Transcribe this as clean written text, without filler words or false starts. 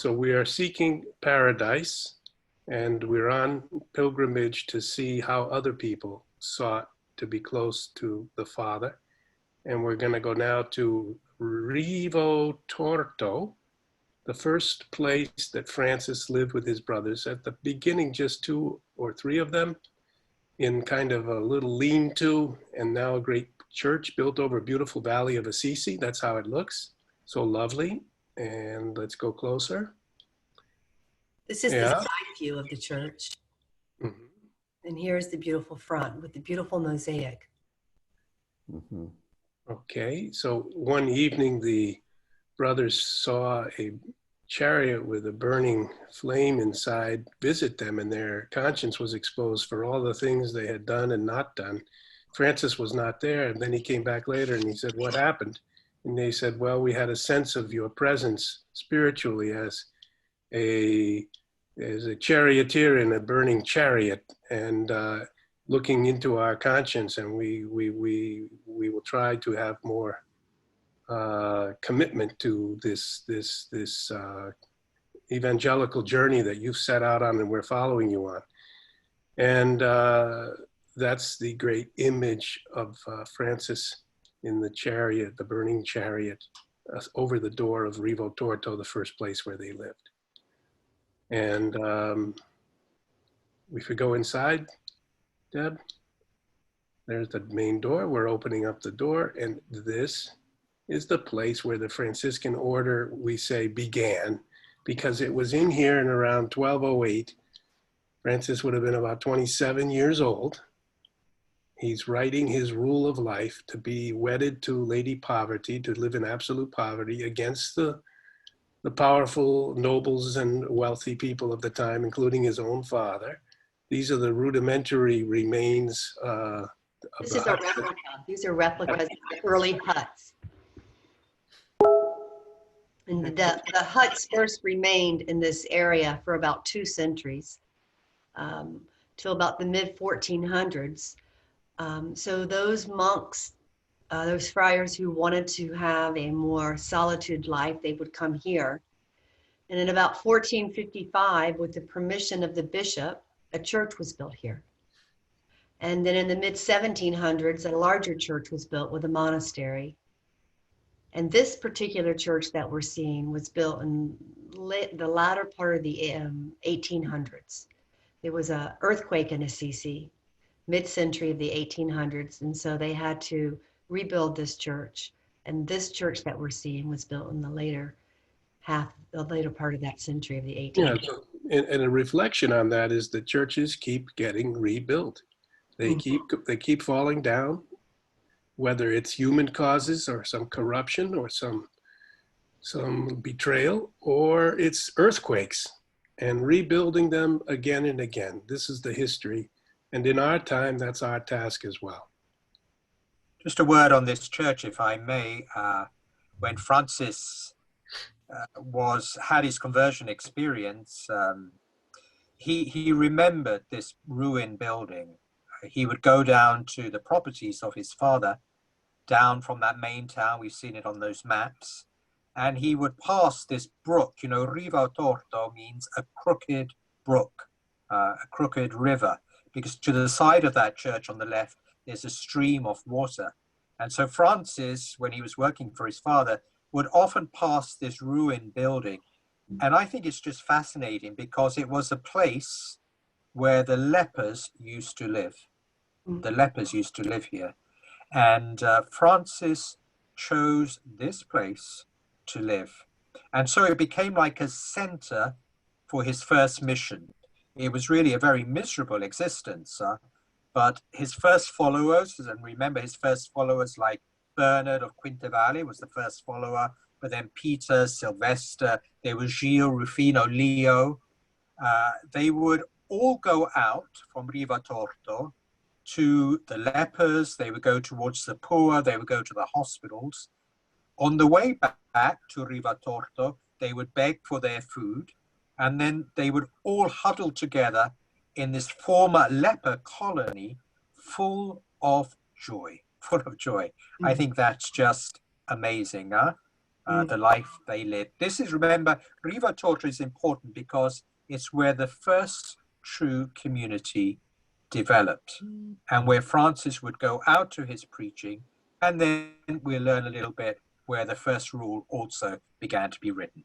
So we are seeking paradise, and we're on pilgrimage to see how other people sought to be close to the Father. And we're going to go now to Rivotorto, the first place that Francis lived with his brothers. At the beginning, just 2 or 3 of them in kind of a little lean-to, and now a great church built over a beautiful valley of Assisi. That's how it looks. So lovely. And let's go closer. This is the side view of the church. Mm-hmm. And here's the beautiful front with the beautiful mosaic. Mm-hmm. Okay, so one evening the brothers saw a chariot with a burning flame inside visit them, and their conscience was exposed for all the things they had done and not done. Francis was not there, and then he came back later and he said, "What happened?" And they said, "Well, we had a sense of your presence spiritually as a charioteer in a burning chariot, and looking into our conscience, and we will try to have more commitment to this evangelical journey that you've set out on and we're following you on." And that's the great image of Francis in the chariot, the burning chariot, over the door of Rivotorto, the first place where they lived. And we could go inside, Deb. There's the main door. We're opening up the door, and this is the place where the Franciscan order, we say, began, because it was in here in around 1208. Francis would have been about 27 years old. He's writing his rule of life to be wedded to Lady Poverty, to live in absolute poverty against the powerful nobles and wealthy people of the time, including his own father. These are the rudimentary remains. This is a replica. These are replicas of the early huts. And the huts first remained in this area for about 2 centuries, till about the mid-1400s. So those monks, those friars who wanted to have a more solitude life, they would come here. And in about 1455, with the permission of the bishop, a church was built here. And then in the mid-1700s, a larger church was built with a monastery. And this particular church that we're seeing was built in the latter part of the 1800s. There was an earthquake in Assisi, mid-century of the 1800s. And so they had to rebuild this church. And this church that we're seeing was built in the later part of that century of the 1800s. Yeah, and a reflection on that is that churches keep getting rebuilt. They keep falling down, whether it's human causes or some corruption or some betrayal, or it's earthquakes, and rebuilding them again and again. This is the history. And in our time, that's our task as well. Just a word on this church, if I may. When Francis had his conversion experience, he remembered this ruined building. He would go down to the properties of his father, down from that main town. We've seen it on those maps. And he would pass this brook. You know, Rivotorto means a crooked brook, a crooked river, because to the side of that church on the left, there's a stream of water. And so Francis, when he was working for his father, would often pass this ruined building. And I think it's just fascinating because it was a place where the lepers used to live. The lepers used to live here. And Francis chose this place to live. And so it became like a center for his first mission. It was really a very miserable existence. But his first followers, and remember his first followers like Bernard of Quintavalle was the first follower, but then Peter, Sylvester, there was Gilles, Rufino, Leo. They would all go out from Rivotorto to the lepers. They would go towards the poor. They would go to the hospitals. On the way back to Rivotorto, they would beg for their food, and then they would all huddle together in this former leper colony full of joy, full of joy. I think that's just amazing, huh? the life they led. This is, remember, Rivotorto is important because it's where the first true community developed, and where Francis would go out to his preaching, and then we'll learn a little bit where the first rule also began to be written.